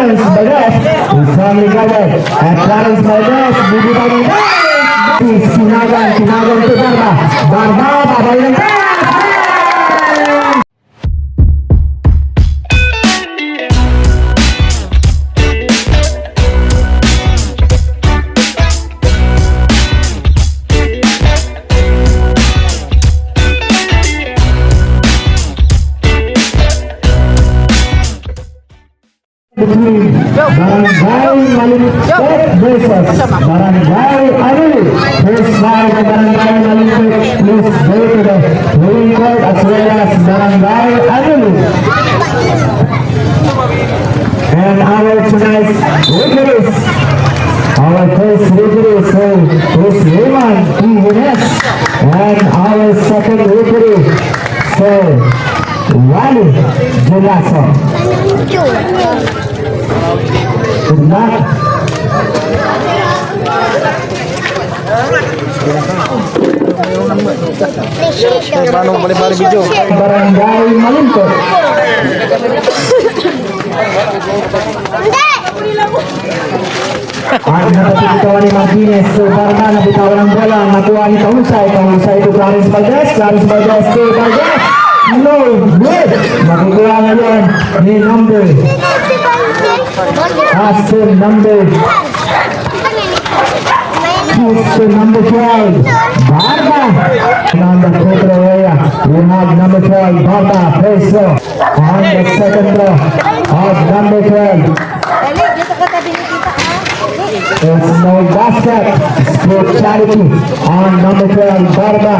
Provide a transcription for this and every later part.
Valdez is strongly guarded. And Clarence Valdez, Bibi Valdez, Kinagan to Barba. Barba, Valdez. Between Barangay Malimpet versus Barangay Anuli. First line of Barangay Malimpet, please go to the ruling court as well as Barangay Anuli. And our tonight's referees, our first referee is Raymond P. Hines, and our second referee Sir Wally Julaso. Good luck. Barangay Malimpet. At nabitawan ni Martinez to Barba, nabitawan ng bola, nakuha ni Kahusay to Clarence Valdez to Valdez. No, good. Makukuha ngayon ni number number 12, Barba. Number 4 area, we have number 12, Barba, first row. On the second row of number 12. It's no basket. Sport charity on number 12, Barba.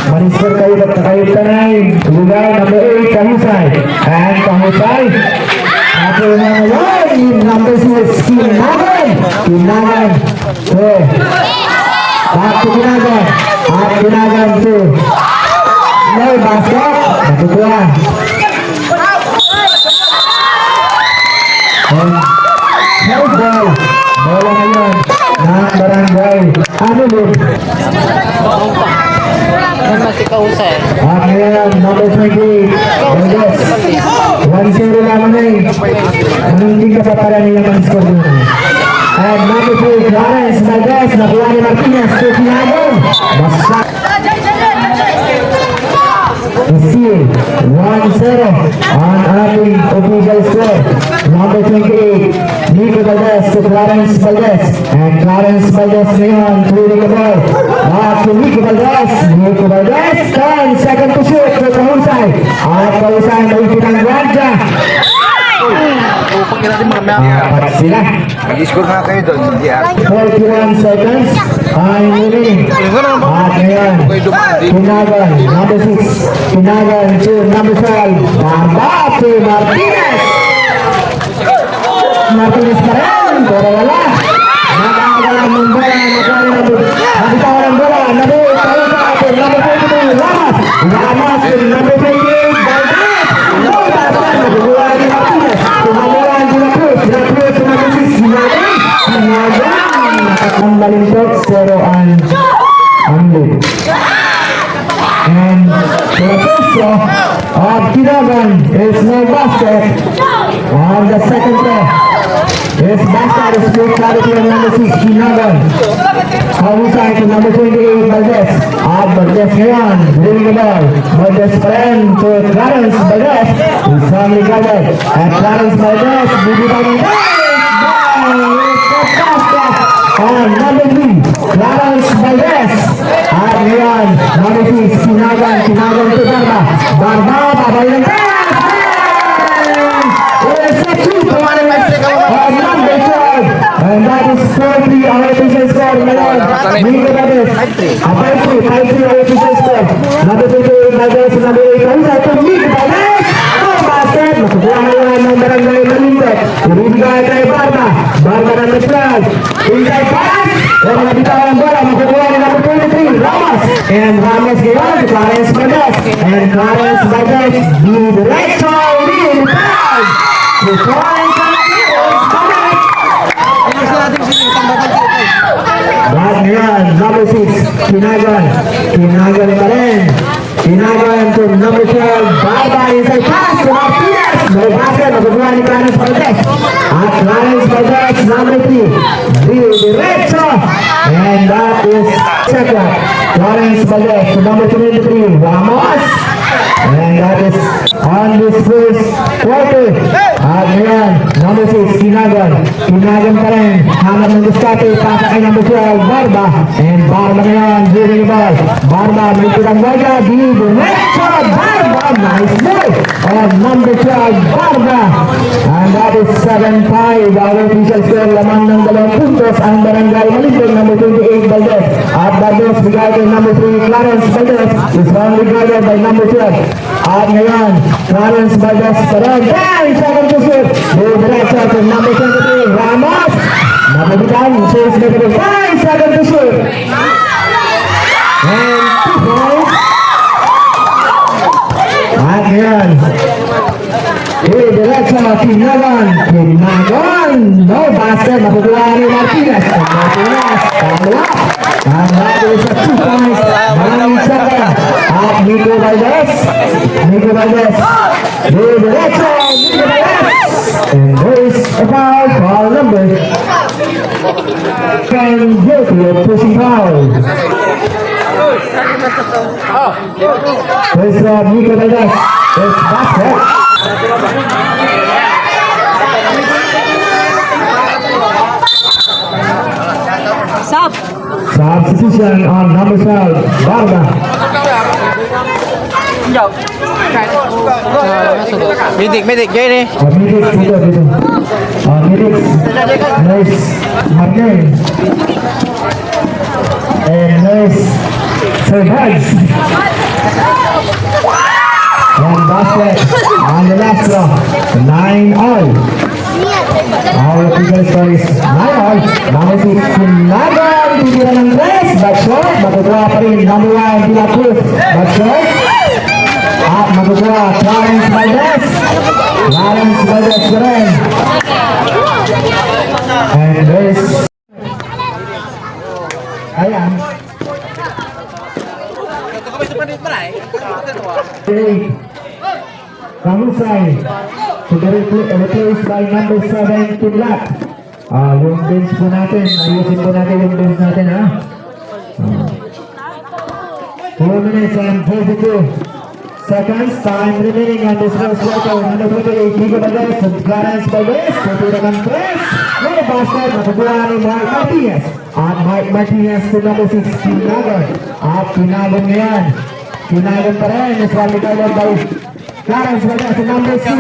Manisper kayo at tanay. Lugar number 8, Kahusay. And Kahusay. After number 6, Kinagan. So, back to Kinagan. At Kinagan to no basket. Natutuwa. And no ball. Bola ngayon ng Barangay Anuli. At ngayon, number 28, Valdez. 1-0 lamang na eh. Hindi ka pa para nilang mag-score doon. And number 2, Clarence Valdez. Nakuha ni Martinez to Kinagan. Basta. Seal 1-0 on ating official score. Number 28, Nico Valdez to Clarence Valdez. And Clarence Valdez ngayon throwing the ball. Back to Nico Valdez. 10 seconds to shoot to Kahusay. At Kahusay maipit ang Guardia. Apat sila. Mag-score nga kayo doon. 41 seconds. Time remaining. At ngayon, Kinagan, number 6. Kinagan to number 12. Barba to Martinez. Martinez pa rin. Pero wala. Nakakawalan ng bola. Nabitawan ng bola. Number 42. Lamas to number 28. Valdez. No, that's not. Naguguha ni Martinez. Tumamulan sila Cruz. Sila Cruz to number 6. Kinagan. Ang Malimpet, 0 and Anuli. And the first row of Kinagan is no basket. On the second row is basket is split clarity on number 6, Kinagan. Kahusay to number 28, Valdez. At Valdez ngayon, bring the ball. Valdez pa rin to Clarence Valdez. He's strongly guarded. And Clarence Valdez, Bibi Valdez. And number 3, Clarence Valdez. At ngayon, number 6, Kinagan to Barba. Barba, Valdez. It's a 2 to number 12. And that is 4-3, our official score. Nico Valdez. 5-3, our official score. Number 28, Valdez. Number 8, Kahusay to Nico Valdez. No basket. Makukuha ngayon ng Barangay Malimpet. Ibigay kay Barba. Barba number 12. Inside pass. Pero nabitawan ang bola. Makukuha ni number 23, Ramos. And Ramos ngayon to Clarence Valdez. And Clarence Valdez, the director, leading the crowd. To Clarence Valdez. Back ngayon, number 6, Kinagan. Kinagan pa rin. Kinagan to number 12, Barba. Inside pass to Martinez. no basket, nakukuha ni Clarence Valdez. At Clarence Valdez, number 3, diretso. And that is check out. Clarence Valdez, number 23, Ramos. And that is on this first quarter. At ngayon, number 6, Kinagan. Kinagan pa rin. Hanap ng diskate, pasa kay number 12, Barba. And Barba ngayon, dribbling the ball. Barba, may kitang Barba, diretso, Barba. Nice move. And number 12, Barba. And that is 7-5. Our official score, lamang ng 2 puntos. Ang Barangay Malindong, number 28, Valdez. At Valdez, bigay kay number 3, Clarence Valdez. Is only guarded by number 12. At ngayon, Clarence Valdez pa rin. 10 seconds to shoot. Diretso to number 23, Ramos. Napagitan, chase negative. 5 seconds to shoot. And 2 points. At ngayon, diretso, Kinagan. No basket. Nakukuha ni Martinez. Martinez, kamula. And that is a 2 points. 9-7. At Nico Valdez. Nico Valdez. Diretso, Nico Valdez. And there is a foul number. Can guilty of pushing foul. There's Nico Valdez. There's basket. Substitution on number 12, Barba. Medik, gini. Midik, dito. Midik, Nurse Martin. And Nurse Sir Buds. One basket on the last row. 9-all. Our official score is 9-all. Number 6, Kinagan. Titira ng 3. Back shot. Makukuha pa rin. Number 1, De La Cruz. Back shot. At makukuha, Clarence Valdez. Clarence Valdez pa rin. And there's... Ayan. Kamusay. To the replaced by number 7, Kidlat. Yung bench po natin. Ayusin po natin yung bench natin, ha? 4 minutes and 32 seconds. Time remaining on this first quarter. Number 28, Nico Valdez. Clarence Valdez. Tutira ng press. No basket. Nakukuha ni Mark Martinez. At Mark Martinez to number 6, Kinagan. At Kinagan ngayon. Kinagan pa rin. Is only guarded by Clarence Valdez to number 2.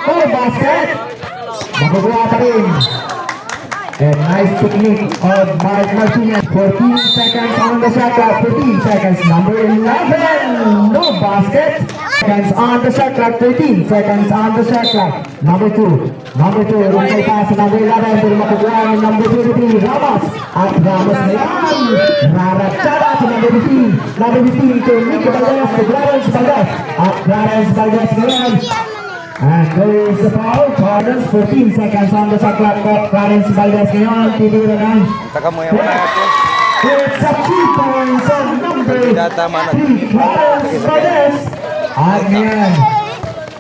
No basket. Nakukuha pa rin. And nice technique of Mark Martinez. 14 seconds on the shot clock. 15 seconds. Number 11. No basket. Seconds on the shot clock. 13 seconds on the shot clock. Number 2. Rumay pass. Number 11. Pero makukuha ng number 23. Ramos. At Ramos na yan. Raratsada sa number 15. Number 15 to Nico Valdez. To Clarence Valdez. At Clarence Valdez na yan. And there is a foul. Clarence, 14 seconds on the shot clock. Clarence Valdez ngayon, titira ng it's a 3 points on number 3, Clarence Valdez. At ngayon,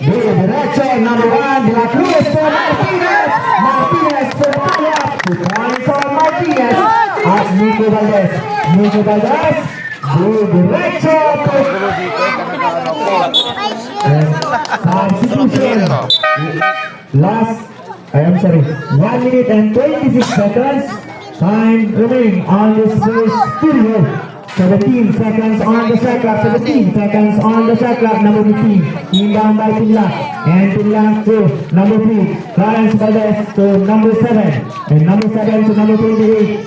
diretso, number 1, De La Cruz for Martinez. Martinez for Payap. 2 points on Martinez. At Nico Valdez. Diretso. Substitution. I'm sorry. 1 minute and 26 seconds. Time remaining on this first period. 17 seconds on the shot clock. 17 seconds on the shot clock. Number 15. Inbound by Pinla. And Pinla to number 3. Clarence Valdez to number 7. And number 7 to number 28.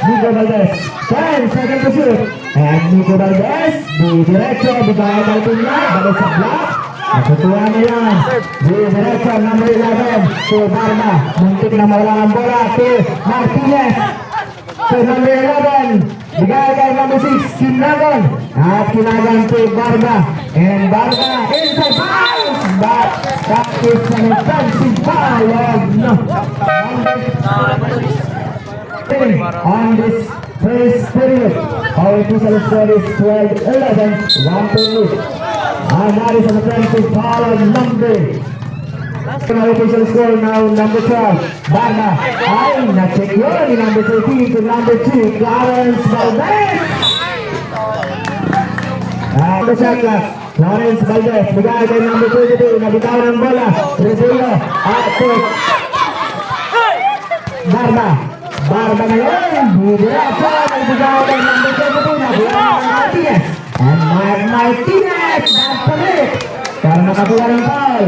Nico Valdez. 10 seconds to shoot. And Nico Valdez. Diretso. Bigay by Pinla. Balik sa block. Nakukuha na yan. Diretso. Number 11 to Barba. Muntik na mawala ang bola to Martinez. To number 11. Bigay kay number 6. Kinagan. At Kinagan to Barba. And Barba inside bounds. But that is an offensive foul. No. On this first period, our official score is 12-11, 1 to lose. And that is an offensive foul on number. Official score now number 12. Barna. Ay, na-check yun ni number 13 to number 2. Clarence Valdez. Number shot clock. Clarence Valdez. Bigay kay number 22. Nabitaw ng bola. Rizzo. Barna. Barna ngayon. Diretso. Nagbigay kay number 22. Nabuha ng Martinez. And Mike Martinez. Nagpalit. Para nakakuha ng foul.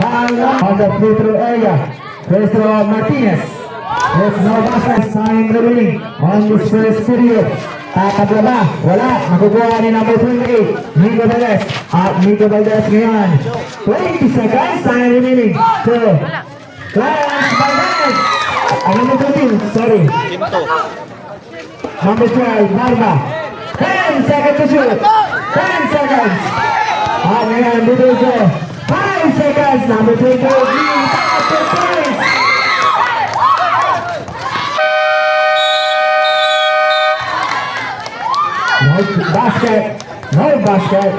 On the free throw area, Pedro Martinez. There's no basket, time remaining on this first period. Tatabla ba? Wala. Makukuha ni number 28, Nico Valdez. At Nico Valdez ngayon. 20 seconds, time remaining. So, Clarence Valdez. Number 13, sorry. Number 12, Barba. 10 seconds to shoot. 10 seconds. At ngayon, dito siya. 5 seconds, number 28, after points. No basket,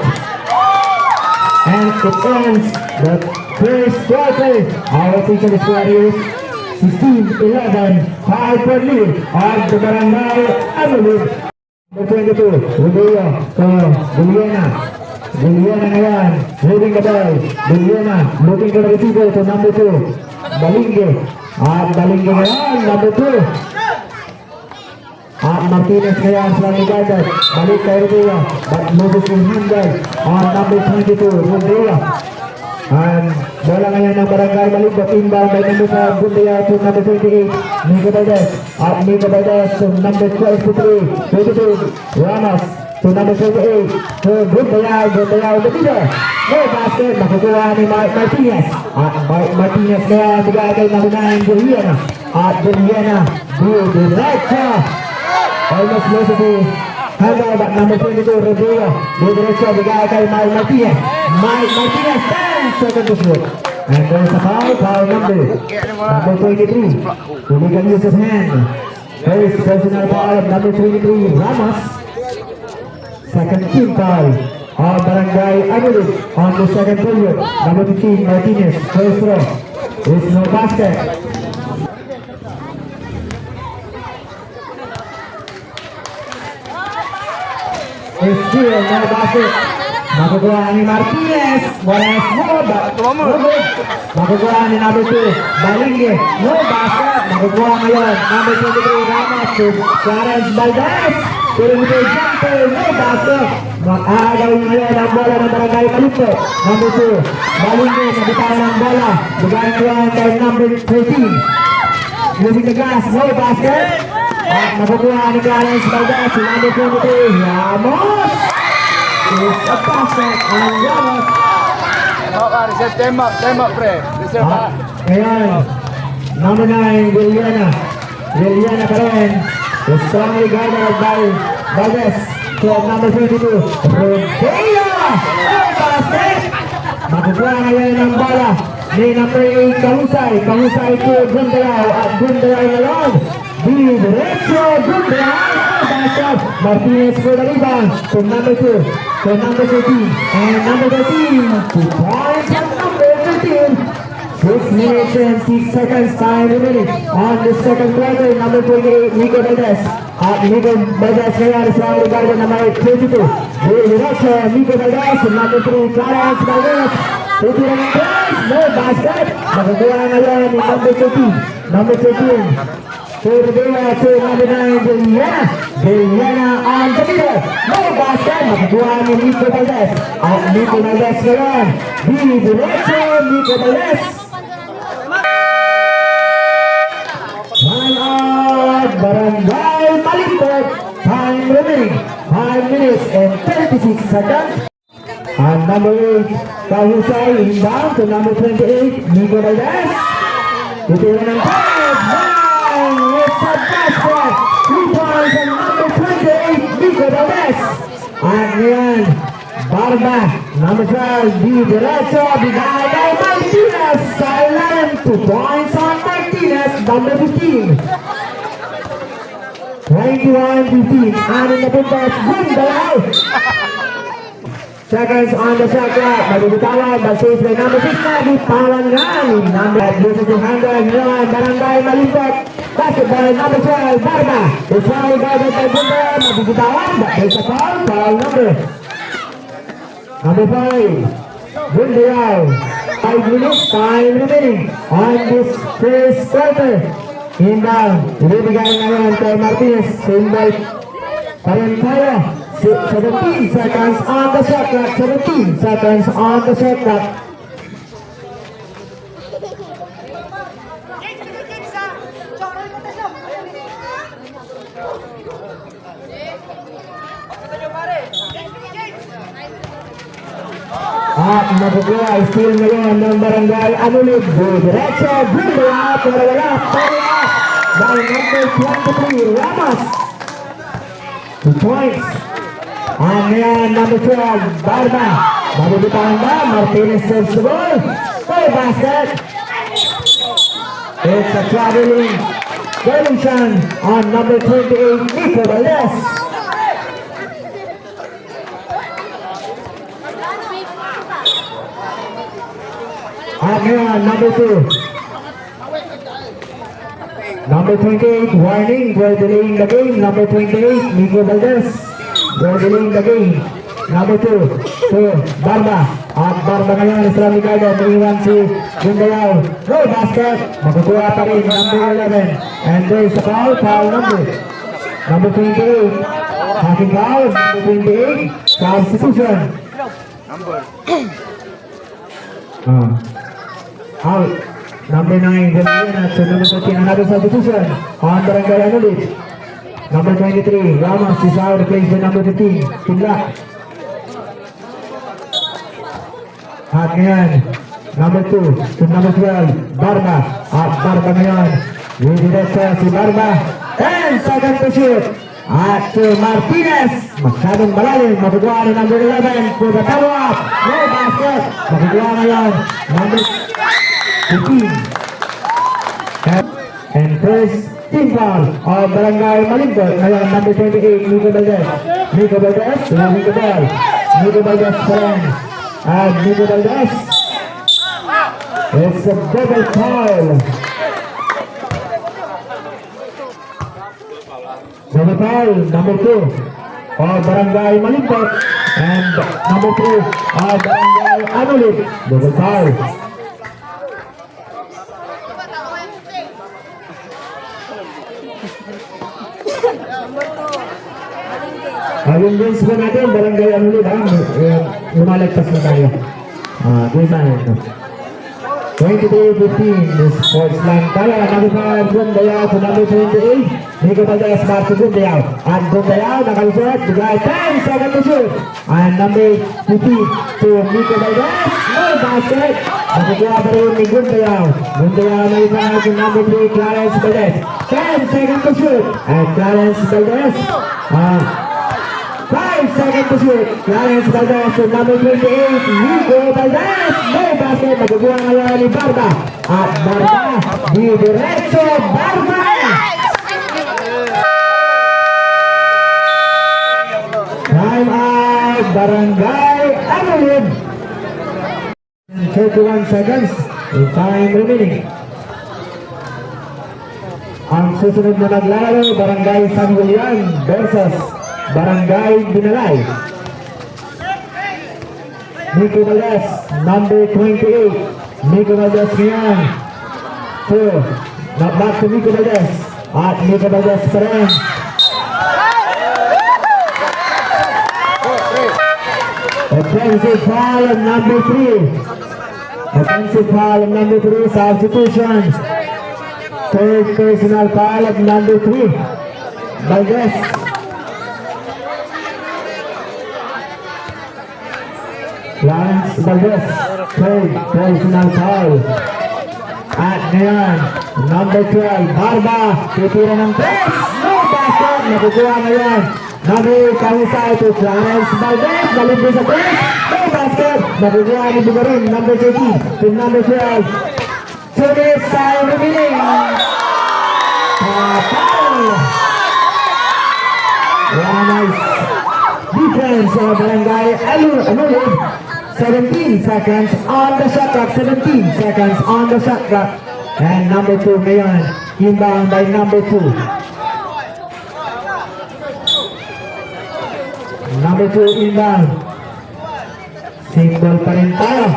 and it ends the first quarter. Our official score is 16-11, 5 per lead of the Barangay Amalud. Number 22, Rodeo, Juliana ngayon, holding the ball. Juliana, looking for the receiver to number 2. Balinge. At Balinge ngayon, number 2. At Martinez ngayon, slightly guarded. Balik kay Rodeo. But Moses will handle on number 22, Rodeo. And bola ngayon ng Barangay Malibot. Inbound by number 5, Bundaya to number 28, Nico Valdez. At Nico Valdez to number 12 to 3, 22, Ramos. To number 28, to Bundaya the leader. No basket, makukuha ni Martinez. At Martinez kaya bigay kay number 9, Juliana. At Juliana, diretso. Almost close to handle, but number 22, Rodrigo. Diretso, bigay kay Martinez. Martinez, 10 seconds to shoot. And there's a foul number 23. Illegal use of hand. First personal foul of number 23, Ramos. Second team foul of Barangay Amalud on the second period. Number 15, Martinez, first throw. There's no basket. It's still no basket. Makukuha ni Martinez. Morales no good. Makukuha ni number 2, Balinge. No basket. Makukuha ngayon. Number 23, Ramos to Clarence Valdez. Perimeter jumper, no basket. Mag-aagaw ngayon ang bola ng Barangay Malibot. Number 2, Balinge, nabitawan ng bola. Bigay ngayon kay number 13. Using the glass, no basket. At nakukuha ni Clarence Valdez, si number 23, Ramos. It's a basket on Ramos. Tembak, pre. Ngayon, number 9, Juliana. Juliana pa rin. is strongly guarded by Valdez. So number 22, Rodeo! Basket! Makukuha ngayon ng bola ni number 8, Kahusay. Kahusay to Gundayaw at Gundayaw ngayon. Diretso, Gundayaw! Basket! Martinez for the rebound to number 2, to number 13, and number 13, 2 points at number 13. 6 minutes and 6 seconds time remaining on the second quarter. Number 28, Nico Valdez. Nico Valdez ngayon is now regarded na may 22. Diretso, Nico Valdez. Number 3, Clarence Valdez. Tutira ng press, no basket. Nakakuha ngayon ni number 13. Number 13. To Rodeo to number 9, Juliana. Juliana on the leader. No basket. Nakakuha ni Nico Valdez. Nico Valdez ngayon. Diretso, Nico Valdez. Barangay Malibot, time remaining 5 minutes and 36 seconds. And number 8, Kahusay inbound to number 28, Nico Valdez. Tutira ng 5, 9, it's a basket. 3 points and number 28, Nico Valdez. At ngayon, Barba, number 12, Diretso, bigay kay Martinez. Silent, 2 points on Martinez, number 15. 21-15, anin na puntos, Gundayaw. seconds on the shot clock. Mabibitawan, but saves by number 6 na, bitawan nga ni number loses his hand ngayon, Barangay Malimpok. Basketball number 12, Barba. It's foul by the Tagundo, mabibitawan, but there's a foul number 5. Bundiao. 5 minutes, time remaining on this first quarter. Inbound, ibibigay ngayon kay Martinez, symbol pa rin tayo. 17 seconds on the shot clock. 17 seconds on the shot clock. At makukuha ay steal ngayon ng Barangay Anulid. Diretso, Bunda, pero wala. By number 23, Ramos. 2 points. And ngayon, number 12, Barba. Mabibitawan ba? Martinez serves the ball. For basket. It's a traveling Wellington on number 28, Nico Valdez. And ngayon, number 2. Number 28, warning for delaying the game. Number 28, Nico Valdez. For delaying the game. Number 2, Barba. At Barba ngayon, Islam Ricardo, naiwan si Gundayao. No basket. Makukuha pa rin, number 11. And there's a foul number. Number 28. Hacking foul, number 28. Substitution. Out. Number 9, Galian at number 13, another substitution on Barangay Anulid. Number 23, Ramos is out, replaced by number 15, Tinlak. At ngayon, number 2 to number 12, Barba. At Barba ngayon, diretso si Barba. 10 seconds to shoot. At Martinez, masyadong malalim, makukuha ng number 11 for the follow-up. No basket. Makukuha ngayon, number 15. And first team foul of Barangay Malimpok. Ngayon, number 28, Nico Valdez. Nico Valdez, running the ball. Nico Valdez pa rin. And Nico Valdez. It's a double foul. Double foul, number 2 of Barangay Malimpok. And number 3 of Barangay Anulid. Double foul. Yung games ko natin, Barangay Anulid, lumalagpas na tayo. Game na 23-15, this sports line tayo. Number 5, Gundayao to number 28. Nico Valdez back to Gundayao. And Gundayao, nakalusot, bigay 10 seconds to shoot. And number 50 to Nico Valdez. No basket. Nakukuha pa rin ni Gundayao. Gundayao na ipanaw to number 3, Clarence Valdez. 10 seconds to shoot. And Clarence Valdez. 5 seconds to shoot. Clarence Valdez to number 28, Nico Valdez. No basket. Nakukuha ngayon ni Barba. At Barba, di diretso, Barba. Time out, Barangay Anulid. 31 seconds. Time remaining. Ang susunod na naglalaro, Barangay San Julian versus Barangay Binalay. Nico Valdez, number 28. Nico Valdez ngayon. Back to Nico Valdez. At Nico Valdez pa rin. Offensive foul of number 3. Offensive foul of number 3. Substitution. Third personal foul of number 3. Valdez. Clarence Valdez. Third personal foul. At ngayon, number 12, Barba. Titira ng 3. No basket. Nakukuha ngayon. Number Kamusay to Clarence Valdez. Balik sa 3. No basket. Nakukuha ni Bugarin. Number 13 to number 12. 2 minutes time remaining. Foul. Nice defense Clarence Barangay Alulid. 17 seconds on the shot clock. 17 seconds on the shot clock. And number 2 ngayon, inbound by number 2. Number 2 inbound. Same ball pa rin tayo.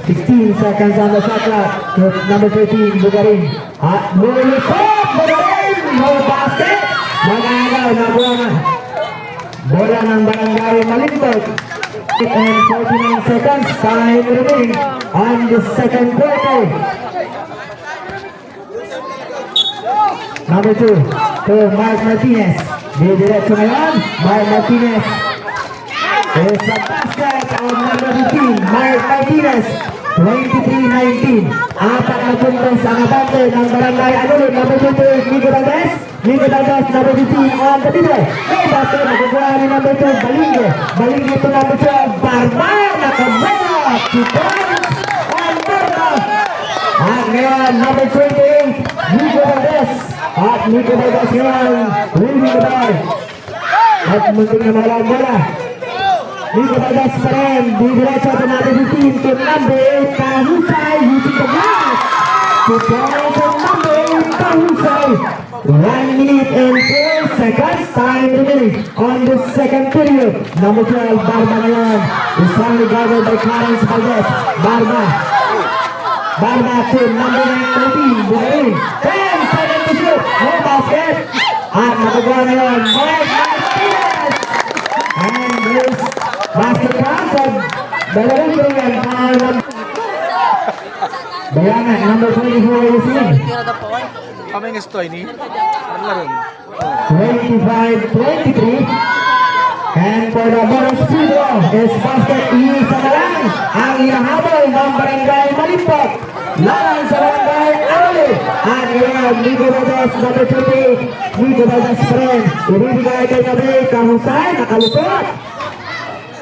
16 seconds on the shot clock. Number 13, Bugarin. At Mulusot, Bugarin! No basket! Mag-aagaw na buwangan. Bola ng Barangay Malimpog. And 49 seconds, time remaining on the second quarter. Number 2, to Mark Martinez. Didiretso ngayon, Mark Martinez. There's a basket of number 15, Mark Martinez. 23-19. Apat na puntos ang abante ng Barangay Alulid. Number 2, Nico Valdez. Nico Valdez, number 15 on the middle. May basket, nagagawa ni number 2, Balingo. Balingo to number 12, Barbar. Nakabola. 2 points on Barbar. At ngayon, number 28, Nico Valdez. At Nico Valdez ngayon, winning the ball. At muntik na mawala ang bola. Nico Valdez pa rin, didiretso to number 15 to number 8, Kahusay, using the glass. 2 points on number 8, Kahusay. 1 minute and 4 seconds, time remaining on the second period. Number 12, Barba ngayon, is finally gathered by Clarence Valdez. Barba to number 13, Bugarin. 10 seconds to shoot, no basket. At nakagawa ngayon, Mike Martinez. And this basket counts at dalawang billion. Bayanan, number 24 is in. Kami ng stoy ni. Ano rin? 25-23. And for the bonus free throw is basket isa na lang ang inahabol ng Barangay Malimpog. Laban sa Barangay Alulid. At ngayon, Nico Valdez, number 28. Nico Valdez pa rin. Ibibigay kay Gabriel Kahusay, nakalusot.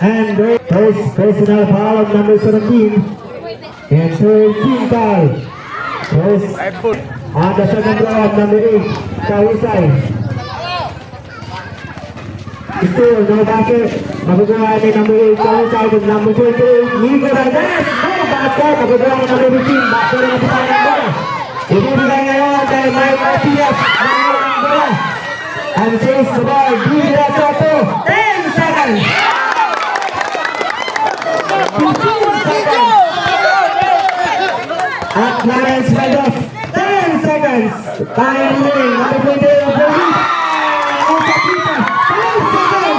And there's personal foul of number 17. And third team foul. There's on the second row of number 8, Kahusay. Still, no basket. Magagawa ni number 8, Kahusay with number 28, Nico Valdez. No basket. Magagawa ni number 15, basket na sa ng bola. Ibibigay ngayon kay Mike Martinez. Nangyayang ang bola. And says the ball, didiretso to 10 seconds. 15 seconds. At Clarence Valdez, 10 seconds. Time remaining, number 28, Boris. Osa Pita, 5 seconds.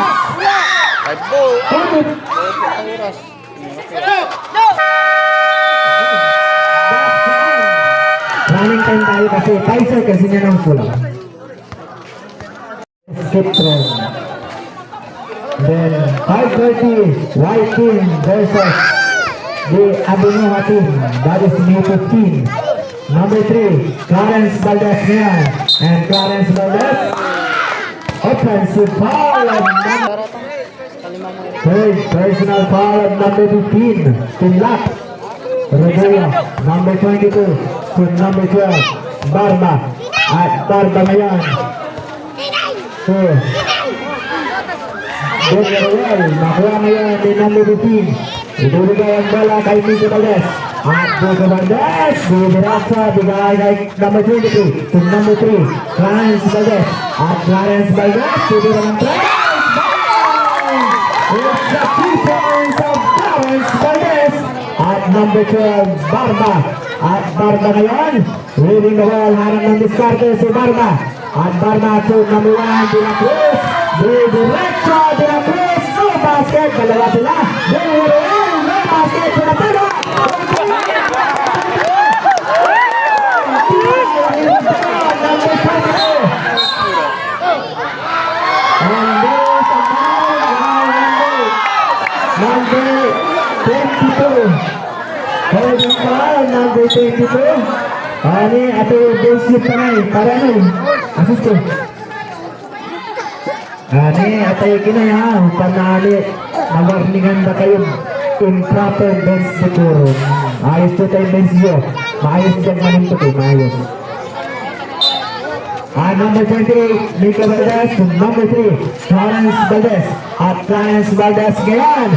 Running time tayo kasi 5 seconds niya nang kulang. Skip throw. Then 5:30, white team versus the Abunuha team. That is new 15. Number 3, Clarence Valdez here. And Clarence Valdez, offensive foul of number third personal foul of number 15. Tinlak. Rodeo, number 22 to number 12, Barba. At Barba ngayon. So, Gabriel, nakuha ngayon ni number 15. Ibibigay ang bola kay Nico Valdez. At Nico Valdez, didiretso, bigay kay number 22 to number 3, Clarence Valdez. At Clarence Valdez, bibigay ng 3. It's the 3 points of Clarence Valdez. At number 12, Barba. At Barba ngayon, leading the ball, harap ng diskarte si Barba. At Barba to number 1, De La Cruz. Didiretso, De La Cruz, no basket, dalawa sila. Didiretso, no basket, pinatalo. Number 22. And there's a number 22. Holding foul, number 22. Ani, ato basic pa na eh. Para ano eh. Assist ko. Ani, ato yung kinay ha. Panali. Nawarningan ba kayo? Improper bench siguro. Ayos to tayo bench nyo. Maayos dyan manin to. Maayos. Number 28, Nico Valdez. Number 3, Clarence Valdez. At Clarence Valdez ngayon.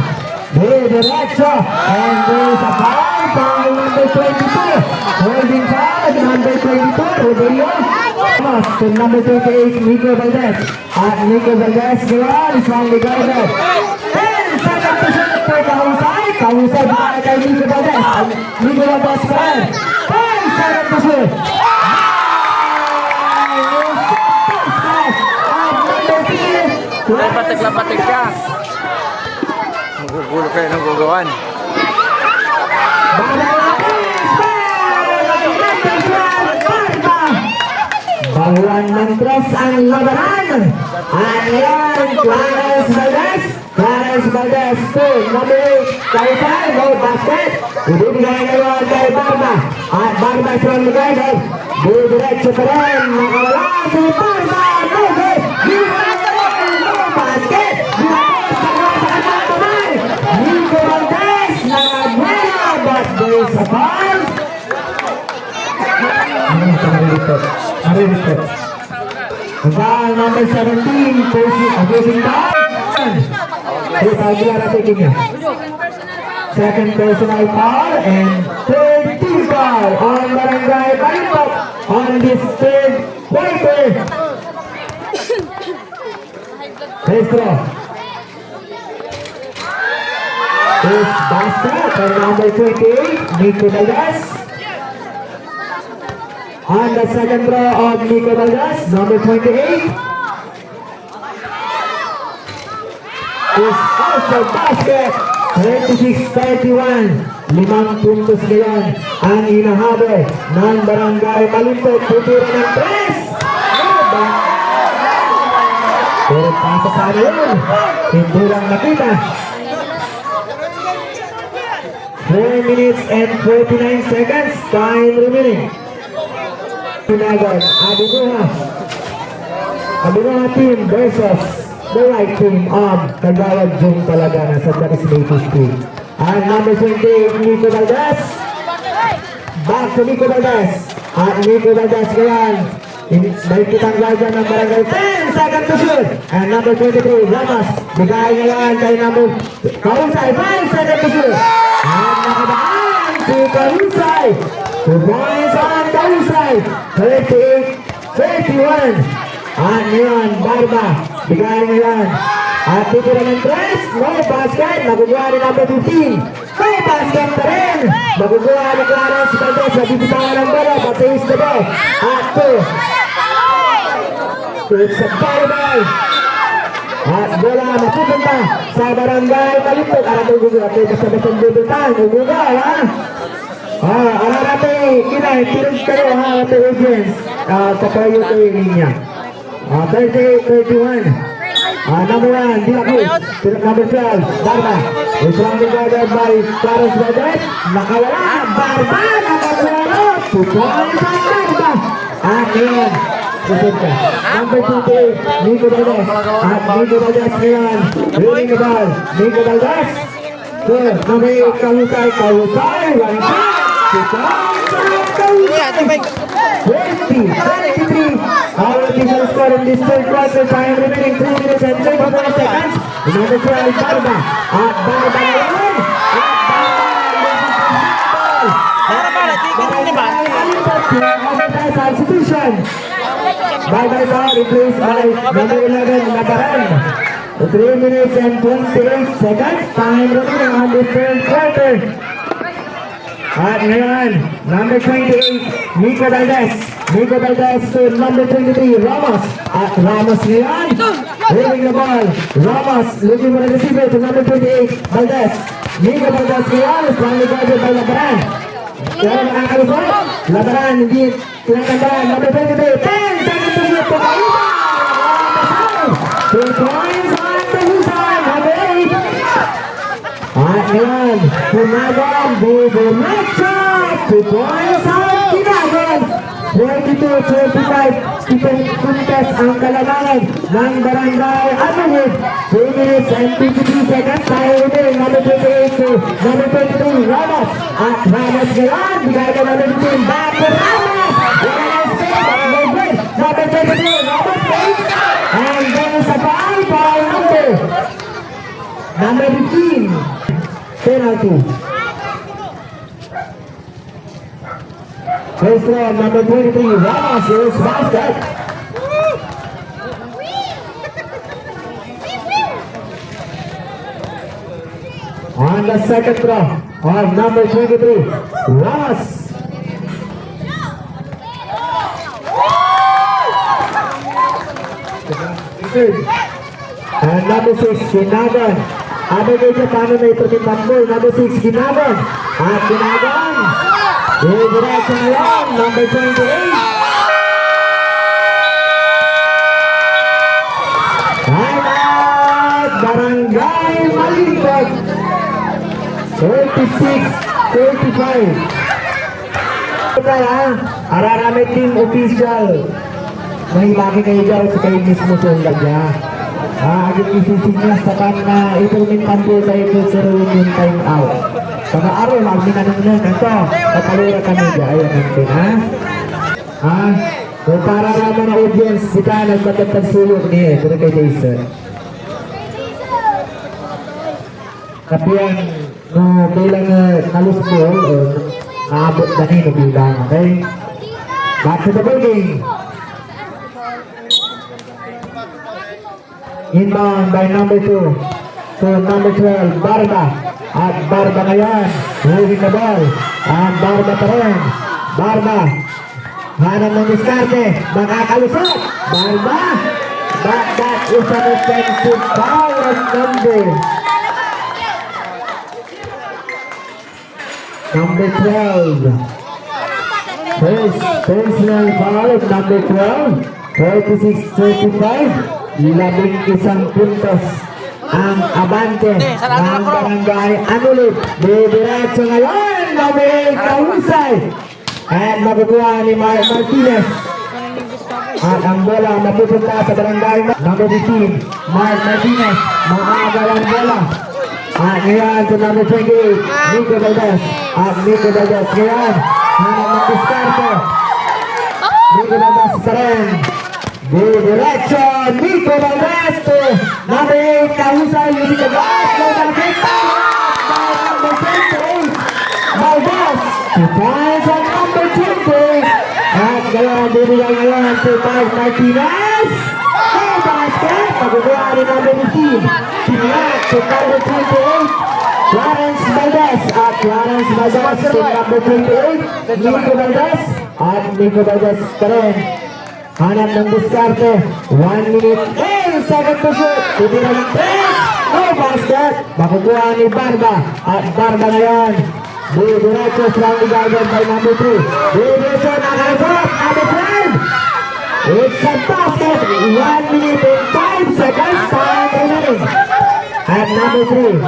Diretso. And there's a foul by number 22. Holding foul, number 22, Rodeo. To number 28, Nico Valdez. At Nico Valdez ngayon, strongly guarded. 10 seconds to shoot for Kahusay. Kahusay para kay Nico Valdez. Nico Valdez pa rin. 10 seconds to shoot. Lapatik ka. Magugulo kayo ng gugawan. Bahuan ng tres ang labanan. Ayan, Clarence Valdez. Clarence Valdez to number 8. Kahusay, no basket. Ibibigay ngayon kay Barba. At Barba is on the guarded. Diretso pa rin. Nakawala si Barba. No good. No basket. Nico Valdez nagwala, but there is a foul. Foul number 17, opposing foul. Aguilera taking it. Second personal foul and third team foul on Barangay Balimbak on this third quarter. Maestro. Is basket by number 28, Nico Valdez. On the second row of Nico Valdez, number 28. Is also basket. 36-31. 5 puntos ngayon ang inahabol ng Barangay Balimbak. Tutira ng press. Pero pasa sa yun. Hindi lang nakita. 4 minutes and 49 seconds. Time remaining. Pinagan, Abunuha team versus the right team of Kagawad Jung Talagana sa Daris Native team. And number 28, Nico Valdez. Back to Nico Valdez. At Nico Valdez ngayon. May kitang guardian ng Barangay 10 seconds to shoot. And number 23, Ramos. Bigay ngayon kay number Kahusay. 5 seconds to shoot. At nakabaan si Kahusay. 2 points on Kahusay. 38-31. At ngayon, Barba. Bigay ngayon. At titira ng tres. No basket. Maguguha ni number 15. No basket pa rin. Maguguha ni Clarence Valdez. Nabibitawan ng bola. Batays na ba? At 2. It's a bye-bye. At bola mapupunta sa Barangay Balimbak. Alam mo gugulat kayo basta-basta bubuntahan. Gugulat ha? Alam natin, tinag kayo ha, natin audience. Kapayo kayo niya. 38-31. Number 1, Dilacruz. Number 12, Barba. It's rounded guarded by Clarence Valdez. Nakawala, Barba. Nakawala. 2 points on Barba. At yun. Number 28, Nico Valdez. At Nico Valdez ngayon. Reading the ball. Nico Valdez. Good. Number 8, Kahusay. Kahusay. Running back. 2 points on Kahusay. 20-23. Our official score in this third quarter. Time remaining 3 minutes and 34 seconds. Number 12, Barba. At Barba ngayon. Substitution. Barba is out, replaced by number 11, Labaran. 3 minutes and 28 seconds. Time remaining on this third quarter. At ngayon, number 28, Nico Valdez. Nico Valdez to number 23, Ramos. At Ramos ngayon, holding the ball. Ramos looking for the receiver to number 28, Valdez. Nico Valdez ngayon, strongly guarded by Labaran. Pero nakakalusot, Labaran, hindi tinatandaan. Number 23, 10 seconds to shoot to Kahusay. 2 points on Kahusay, number 8. At ngayon, Tinagan, Diretso. 2 points on Tinagan. 22-25, Puntas ang kalamangan ng Barangay Anuhid. 2 minutes and 53 seconds. Tayo rin, number 28 to number 23, Ramos. At Ramos ngayon, bigay ka number 15, back to Ramos. Number 23, Number 15. Penalty. First round, number 23. Ramos is basket. On the second throw of number 23, Ramos. And number 6, Ginagan. Ada medyo paano na ito ni Tambol. Number 6, Ginagan. At Ginagan. Diretso ngayon, number 28. Time out, Barangay Malipag. 36-35. Kaya, ararami team official. Mahilaki kayo dyan sa kayo mismo sa ulag niya. Agad isisig niya sa kanya, ito rin Tambol sa ito sa yung time out. Sama araw, magminanong nun. Ito, kapalura kami dyan. Ayan natin, ha? Ha? Kung para naman ang audience, kita nagpagkatagsulok niya. Ito na kay Jason. Kapiyan, no, bilang kalus po, naabot na rin ang bilang, okay? Back to the ball game. Inbound by number 2 to number 12, Barba. At Barba ngayon, moving the ball. At Barba pa rin. Barba. Hanap ng diskarte. Makakalusot. Barba. But that is an offensive foul of number 12. First personal foul of number 12. 36-35. Labing isang puntos ang abante ng Barangay Anulit. Diretso ngayon, Mabel Kahusay. At makukuha ni Martinez. At ang bola mapupunta sa Barangay number 15, Mark Martinez. Maagal ang bola. At ngayon sa number 28, Nico Valdez. At Nico Valdez ngayon, hanap ng diskarte. Nico Valdez pa rin. Diretso, Nico Valdez to number 8, Kahusay, using the glass, no nakita, by number 28, Valdez, 2 points on number 20, at ngayon, bibigyan ngayon to Mark Martinez, no basket, maguguha ni number 15, Pinat to number 28, Clarence Valdez, at Clarence Valdez to number 28, Nico Valdez, at Nico Valdez pa rin. Hanap ng diskarte, 1 minute, 10 second to shoot, titira ng 3, no basket, makukuha ni Barba, at Barba ngayon, diretso strongly guarded by number 2, diretso nakalusot, number 12, it's a basket, 1 minute and 5 seconds, time remaining, at number 3,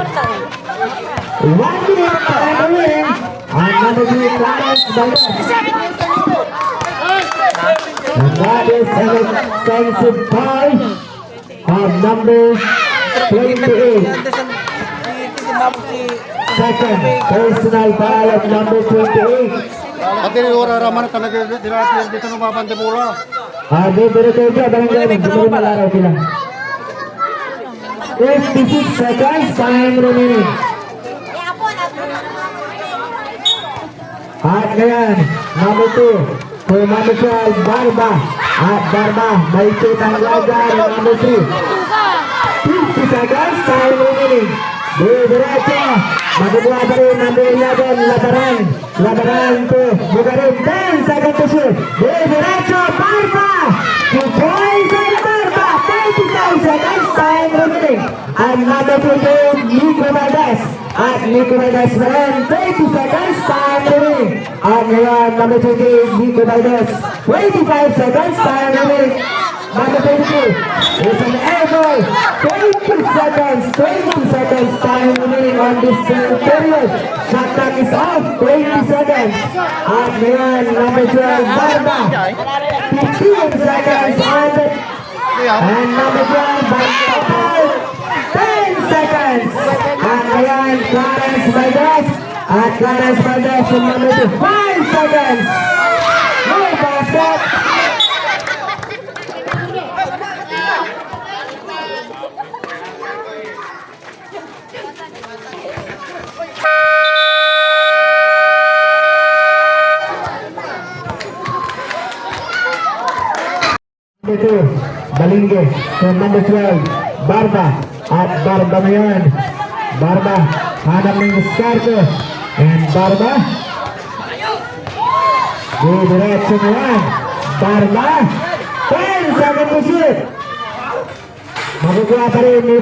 1 minute time remaining, at number 3, Clarence Valdez. And that is an offensive foul of number 28. Second personal foul of number 28. At din yung raman na talaga dito ng mapante pula. Dito siya, barangay, hindi malaraw sila. 56 seconds, time remaining. At ngayon, number 2. For number 12, Barba. At Barba, may kitang laga ng number 3. 50 seconds, time remaining. Diretso. Maguguha pa rin number 11, Labaran. Labaran to Bugarin. 10 seconds to shoot. Diretso, Barba. 2 points and Barba. 35 seconds, time remaining. And number 28, Nico Valdez. At Nico Valdez pa rin. 30 seconds, time remaining. At ngayon, number 28, Nico Valdez. 25 seconds, time remaining. Number 22 is an air ball. 20 seconds, time remaining on this period. Shot clock is off, 20 seconds. At ngayon, number 12, Barba. 15 seconds on the... And number 12, Barba. 10 seconds. At ngayon, Clarence Valdez. At Clarence Valdez from number 2, 5 seconds. No basket. Ito, Balinge. To number 12, Barba. At Barba ngayon. Barba, hanap ng diskarte. And Barba. Diretso na yan. Barba. 10 second to shoot. Makukuha pa rin ni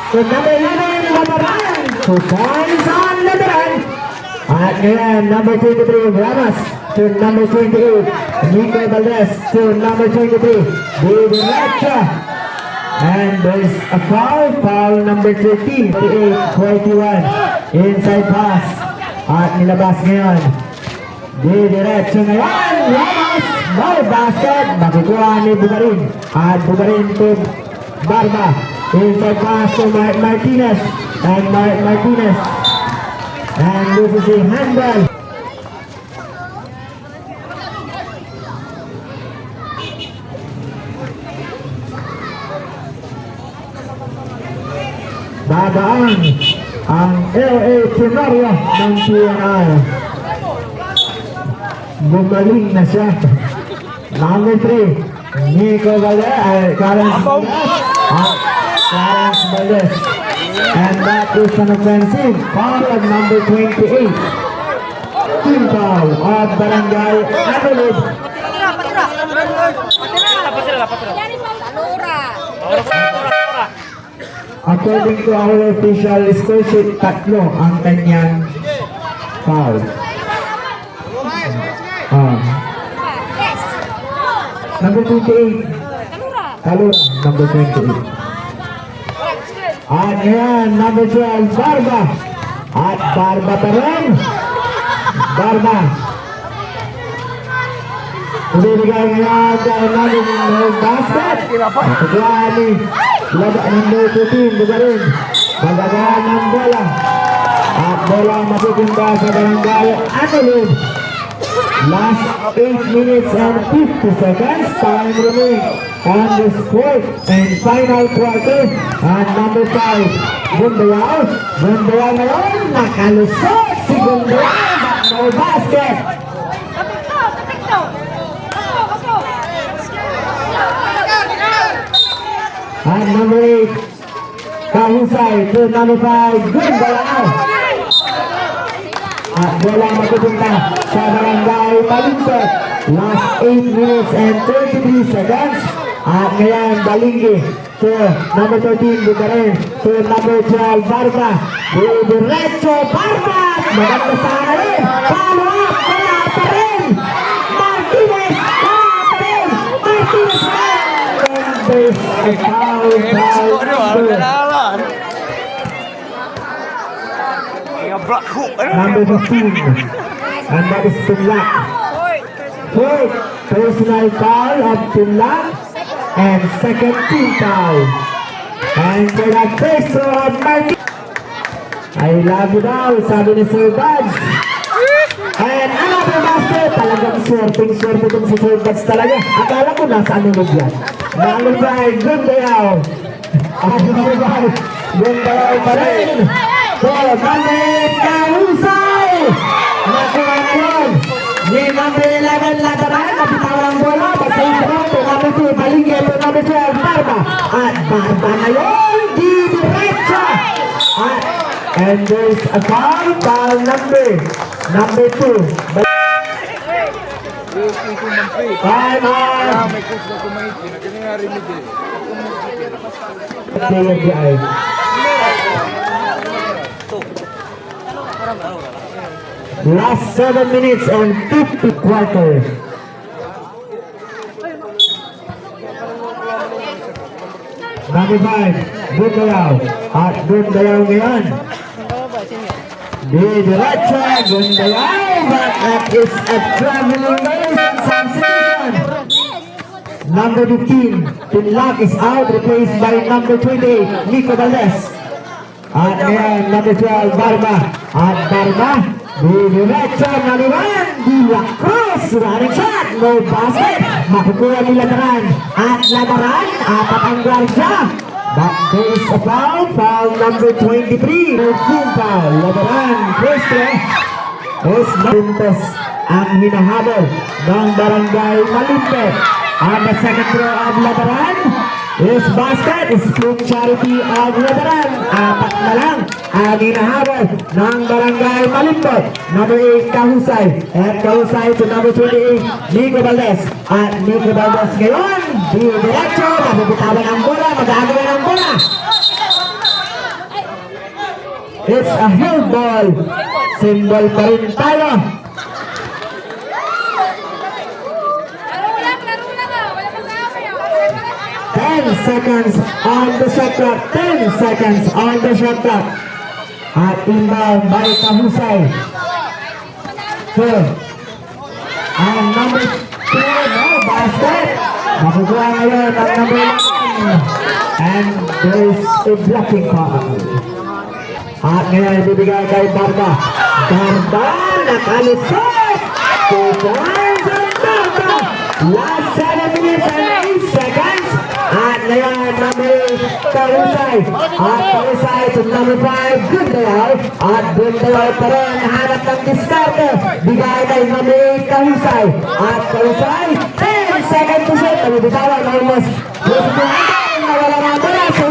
to number 11, Labaran. To points on Labaran. At ngayon, number 23, Ramos. To number 28, Nico Valdez. To number 23, Diretso. And there's a foul number 13, 41, inside pass. At nilabas ngayon. Diretso ngayon, Ramos, no basket, makukuha ni Bugarin. At Bugarin to Barba. Inside pass to Martinez. And Martinez. And this is a handball. Dadaan ang LA Tenorio ng PNR. Gumaling na siya. Number 3, Nico Valdez, Clarence Valdez. And that is an offensive foul of number 28. Team foul of Barangay Adelaide. According to our official score sheet, 3 ang kanyang foul. Number 28. Kalura, number 28. At yan, number 12, Barba. At Barba pa rin. Barba. Ibibigay nga dahil namin ng basket. Pagkakala ni number 15, Bugarin. Magagaan ng bola. At bola matitinda sa Barangay Adelaide. Last 8 minutes and 50 seconds. Time remaining on this fourth and final quarter. And number 5, Gundayaw. Gundayaw ngayon, nakalusot si Gundayaw. But no basket. And number 8, Kahusay to number 5, Gundayaw. At bola matutunta sa Barangay Balingsod. Last 8 minutes and 33 seconds. At ngayon, Balingi to number 13, Bugarin. To number 12, Barba. Diretso, Barba! Maganda sana rin. Follow up, wala pa rin. Martinez, wala pa rin. Martinez, and there's a foul. Number 15, and that is Pinlac. Fourth personal foul of Pinlac, and second team foul. And for that first throw of Martin, I love you daw, sabi ni Sir Buds. And another basket, talagang swerte itong si Sir Buds talaga. Akala ko nasa anulog yan. Number 5, Gundayaw. Gundayaw pa rin. So, number Kahusay! Nakuha na yun. Ni number 11, Lataran, napitawan ang bola. Basta yung to number 2, Balinge, to number 12, Barba. At Barba na yun, di diretso. And there's a foul number 2. Time out! Player di ay. Last 7 minutes and 50 quarters. Number 5, Gundayaw. At Gundayaw ngayon. Diretso, Gundayaw. But that is a traveling substitution. Number 15, Pinlac is out, replaced by number 28, Nico Valdez. At ngayon, number 12, Barba. At Barba, diretso, naliwan, di la cross, running shot, no basket, makukuha ni Lataran. At Lataran, apat ang guardia. But there is a foul number 23, no team foul. Lataran, first throw, is Pintos. ang hinahabol ng Barangay Malimpet. On the second row of labanan is basket, split charity of labanan. Apat na lang ang hinahabol ng Barangay Malimpet. Number 8, Kahusay. And Kahusay to number 28, Nico Valdez. At Nico Valdez ngayon, diretso, mabibitawan ang bola, mag-agawa ng bola. It's a held ball. Symbol pa rin tayo. 10 seconds on the shot clock. 10 seconds on the shot clock. At inbound by Kahusay. So, ang number 2, no, basket. Nakukuha ngayon ang number 1. And there's a blocking foul. At ngayon, bibigay kay Barba. Barba, nakalusot! 2 points ang Barba! Last 7 minutes and 8 seconds. At ngayon, number 8, Kahusay. At Kahusay to number 5, Gundayaw. At Gundayaw pa rin, hanap ng diskarte. Bigay kay number 8, Kahusay. At Kahusay, 10 seconds to shoot. Nabibitawan, almost. Nawala na bola. 5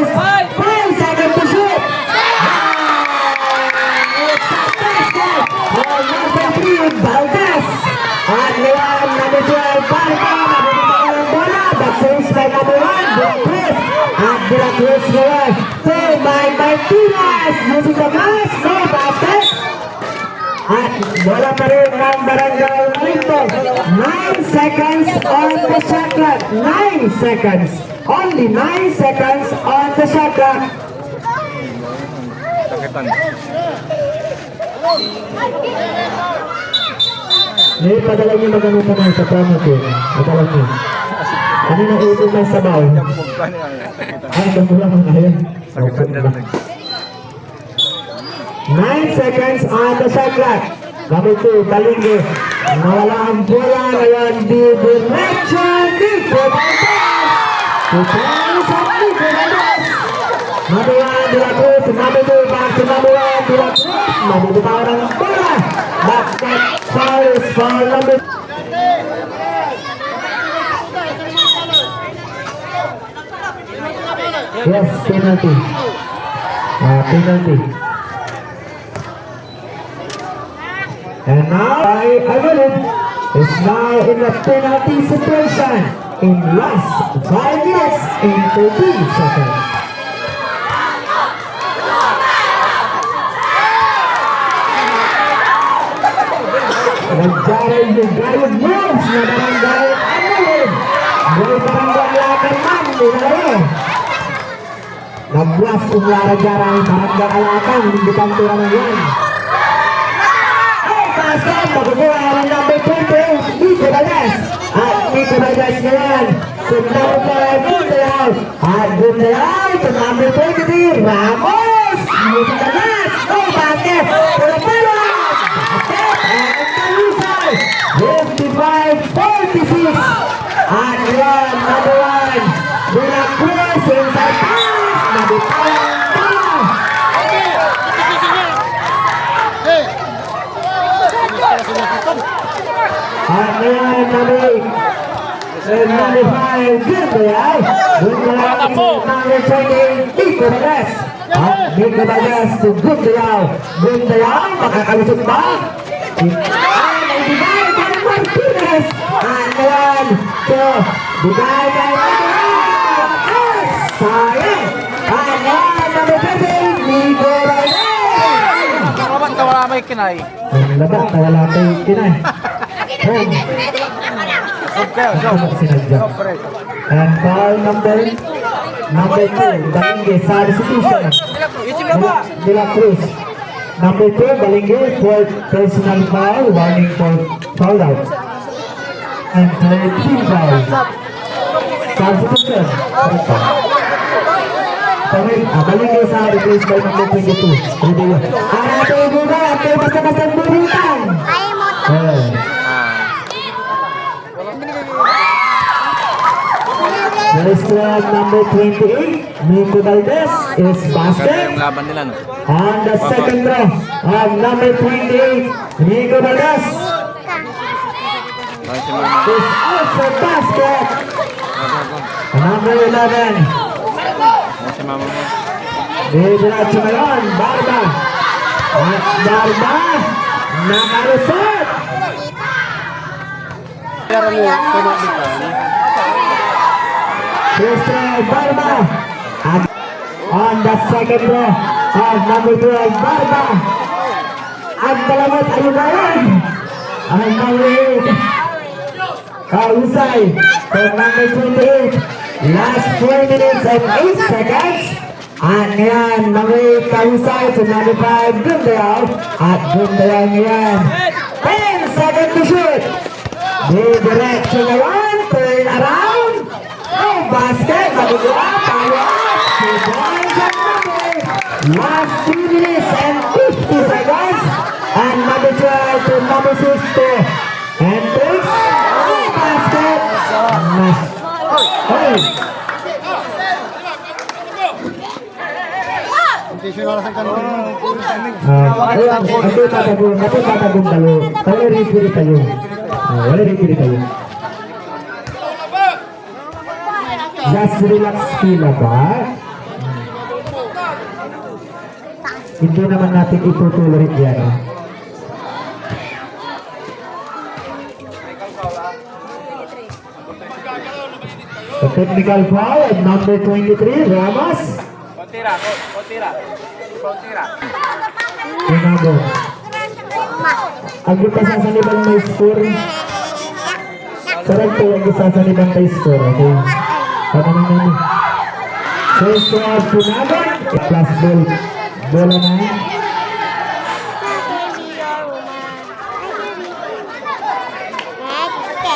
seconds to shoot. Number 3, Valdez. At ngayon, number 12, Barca. Nabibitawan ng bola. But saves by number 1, De La Cruz. At De La Cruz ngayon. 2 by Martinez. Using the pass. No basket. At wala pa rin ng Barangay Malimpet. 9 seconds on the shot clock. 9 seconds. Only 9 seconds on the shot clock. Sakitan. May padala niyo magano pa na sa promo ko. Padala niyo. Ano na ito may sabaw? Ay, ito lang ang ngayon. Sakitan na lang. 9 seconds on the shot clock. Number 2, Balingge. Nawala ang bola ngayon. Di diretso. Nico Valdez. 2 points at Nico Valdez. Number 1, De La Cruz. Number 2, back to number 1, De La Cruz. Mabibitaw ng bola. Basket fouls for number. Yes, penalty. Penalty. And now, Aguilin is now in the penalty situation in last 5 minutes and 13 seconds. Nagjaray yung gayod moves na Barangay Aguilin. May Barangay Alakan man, dinalayo. Nagbuas kung lara-jaray Barangay Alakan, hindi kang tira na yan. Basket, makukuha ng number 20, Nico Valdez. At Nico Valdez ngayon, to number 5, Gundayaw. At Gundayaw to number 23, Ramos. Using the match, no basket. Pula-pula. Basket, and Kahusay. 55-46. At ngayon, number 1, De La Cruz inside pass. Nabitaw. At ngayon, number 8. And number 5, Gundayaw. Gundayaw, number 20, Nico Valdez. At Nico Valdez to Gundayaw. Gundayaw, makakalusot ba? Ay, naibigay kay Martinez. At ngayon, to bigay kay Martinez. Sayang. At ngayon, number 20, Nico Valdez. Kamat na wala may kinay. Ang labat, wala tayo kinay. And foul number 2, Balingge, substitution. De La Cruz. Number 2, Balingge, for personal foul, warning for foul out. And team foul. Substitution. Balingge sa replace by number 22. Rodeo. Ang ating buga, at kayo basta-basta burutan. Restaurant number 28, Nico Valdez is basket. Yung laban nila, no? On the second row of number 28, Nico Valdez. Si Mama. is out for basket. Number 11. Si Mama mo. Didiretso ngayon, Barba. At Barba, nakalusot. Crystal Barba. At on the second row of number 12, Barba. At dalamat ayunayan. Ang number 8. Kausay for number 28. Last 4 minutes and 8 seconds. At ngayon, number 8, Kausay to number 5, Gundayal. At Gundayal ngayon. 10 seconds to shoot. Didiretso ngayon, turn around. No basket, magagawa, tayo. Last 2 minutes and 50 seconds. And number 12 to number 6 and takes no basket. Hey. Natutagong talo. Tayo rin tayo. Wala rin tayo. Just relax sila ba? Hindi naman natin itutuloy yan. The technical foul at number 23, Ramos. Tinago. Ang kita sasanibang may score. Sarang po ang sasanibang may score. Okay. Panamin namin. First round, Tinago. Plus ball. Bola na.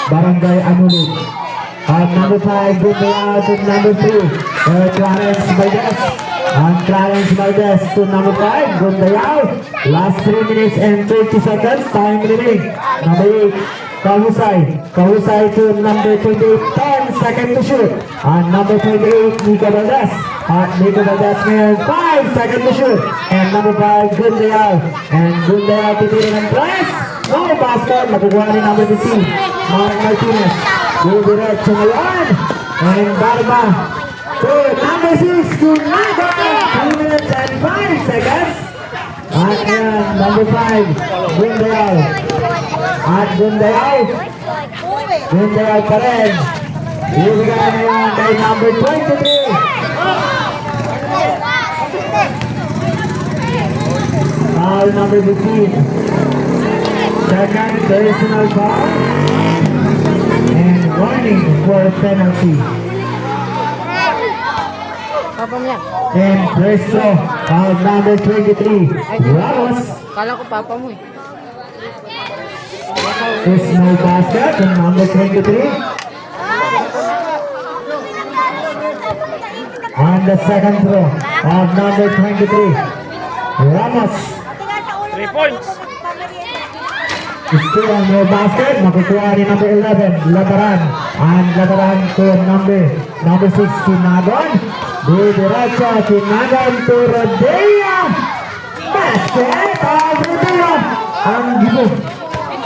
Barangay Amulit. At number 5, good out to number 3. Clarence Valdez. And Clarence Valdez to number 5, good out. Last 3 minutes and 30 seconds. Time remaining. Number 8, Kahusay. Kahusay to number 28, 10 seconds to shoot. And number 28, Nico Valdez. At Nico Valdez ngayon, 5 seconds to shoot. And number 5, Gundayal. And Gundayal titira ng press. No basket. Makukuha ni number 15, Mark Martinez. Didiretso ngayon. And Barba to number 6, Gunago. 3 minutes and 5 seconds. At yan, number 5, Gundayal. At Gundayal. Gundayal pa rin. Ibigay ngayon kay number 23. Foul number 15. Second personal foul. And warning for penalty. And first throw, foul number 23. Ramos. Kala ko papa mo eh. Is no basket on number 23. On the second throw of number 23. Ramos. 3 points. Still on no basket. Makukuha ni number 11, Lataran. And Lataran to number 6, Tinagon. Didiretso, Tinagon to Rodea. Basket of Rodea. Ang gibo.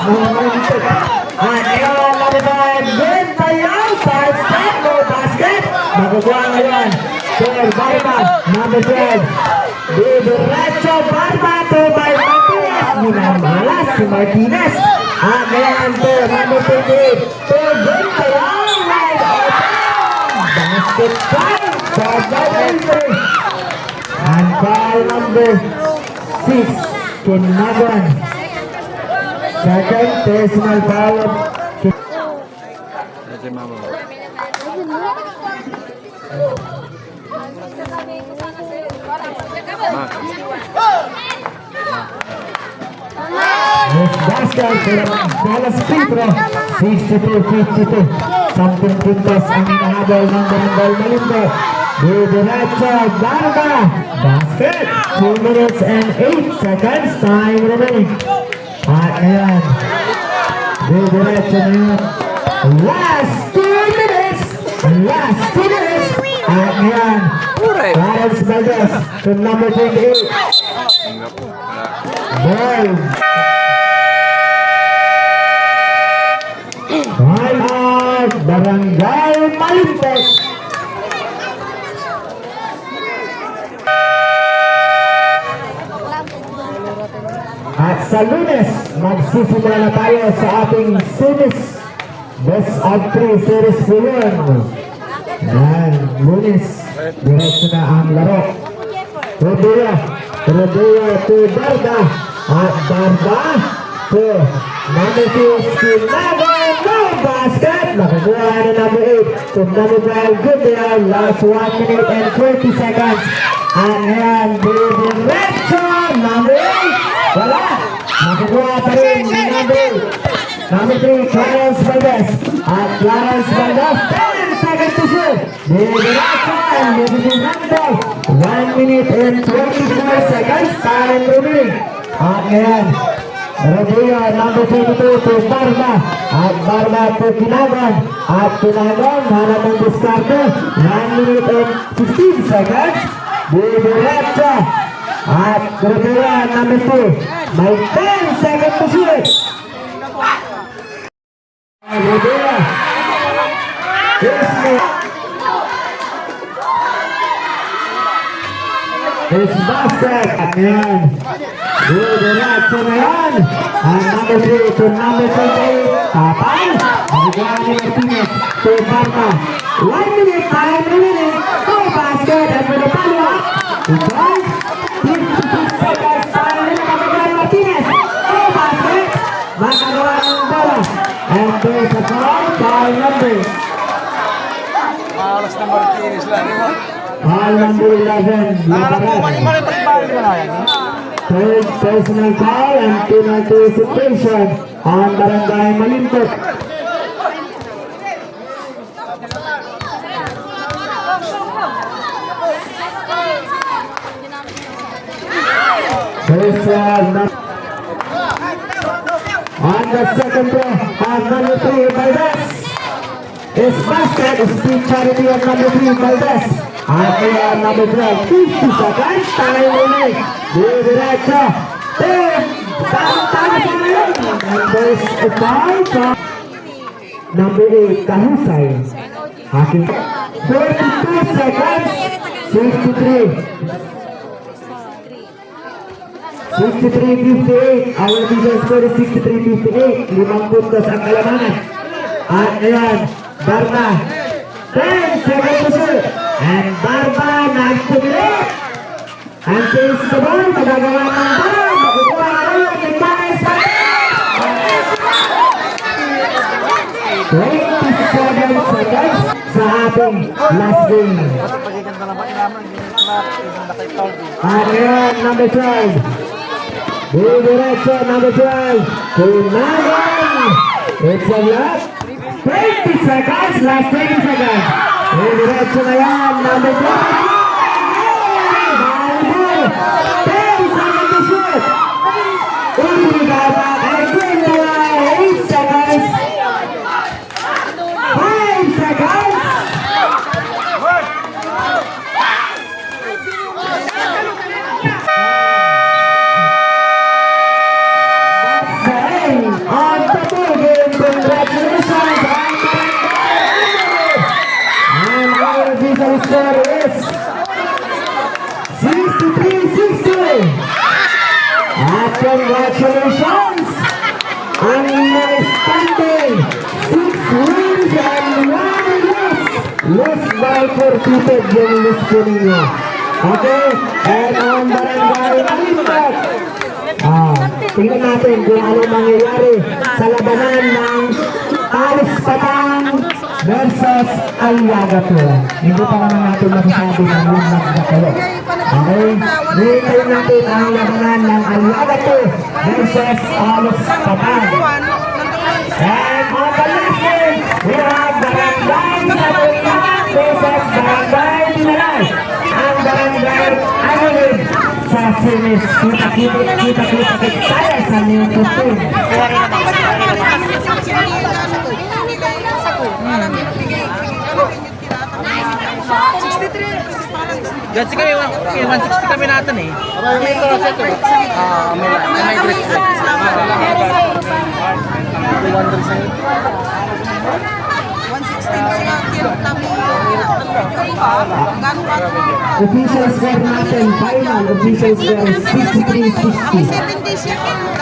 And yun, number 5, Gundayal. Side step, no basket. Makukuha ngayon. Sir Barba, number 12. Didiretso, Barba to by Martinez. Minamalas si Martinez. At ngayon to number 28. To Gundayal. Wide open. Basket time. Sa Gundayal. And foul number 6. Tinagon. Second personal foul of Si Mama mo. Yes, basket for Dallas Petro. 62-52. Sampung puntos ang inahabol ng Barangay Malindo. Didiretso, Barba. Basket. 2 minutes and 8 seconds. Time remaining. At ngayon, didiretso na yun. Last 2 minutes. Last 2 minutes. At ngayon, Clarence Valdez to number 28. Hingga po. Wala. Ball. Barangay Malintek. At sa Lunes, magsisimula na tayo sa ating series. Best of 3 series po yun. Yan, Lunes. Diretso na ang laro. Rodeo to Barda. At Barda to number 2, Sinaga. No basket. Nakakuha na number 8 to number 12. Good there. Last 1 minute and 20 seconds. At yan, diretso. Number 8. Wala. Nakakuha pa rin ni number 3, Clarence Valdez. At Clarence Valdez, 10 seconds to shoot. Diretso and this is number 1 minute and 24 seconds. Time remaining. At ngayon, Rodeo, number 22 to Barba. At Barba to Kinagan. At Kinagan, hanap ng diskarte. 1 minute and 15 seconds. Diretso. At Rodeo, number 2. May 10 seconds to shoot. Rodeo. It's basket. At ngayon, diretso na yan. Ang number 3 to number 28. Tapay. Nagagawa ni Martinez to Barba. 1 minute, time remaining. To basket. And for the follow-up, it's right. 56 seconds. Time remaining. Nagagawa ni Martinez. To basket. Magagawa ng bola. And there's a foul number. Alas na Martinez lang. Foul number 11. Alam mo, mali-mali-mali mo na yan. Third personal foul and penalty situation on Barangay Malintek. On the second row of number 3, Valdez. His basket is the charity of number 3, Valdez. At number 12, 50 seconds. Time remaining. Diretso. Tama sa ngayon. And there's a foul from number 8, Kahusay. Aking 42 seconds. 63. 63-58. Our official score is 63-58. 5 puntos ang kalamangan. At ayan, Barba. 10 seconds to shoot. And Barba nagpumilit. And since the ball, magagawa ng ball. Makukuha na rin ang Imanes Patel. 27 seconds sa ating last game. At ayan, number 12. Diretso, number 12. Kinagan. It's a lot. 20 seconds, last 20 seconds. Diretso na yan, number 12. Malbol. 10 seconds to shoot. Uligaba. And win the line. 8 seconds. 5 seconds. On the ball game, congratulations. And our official score is 63-60. And congratulations. Ang standing 6 wins and 1 loss. Lost by forfeited yung loss po ninyo. Okay? And on Barangay Malintek. Tingnan natin kung ano mangyayari sa labanan ng Talis Patang versus Aliagato. Hindi pa naman natin masasabi ng yung magkakalo. Okay? Hintayin natin ang labanan ng Aliagato versus Talis Patang. And on the last game, we have Barangay Sabuna versus Barangay Dinalay. Ang Barangay Anilid sa series. Kita tayo sa new team. Dati kami, 160 kami natin eh. May grade. 116. Official score natin, final official score is 63-60. 7 days yan.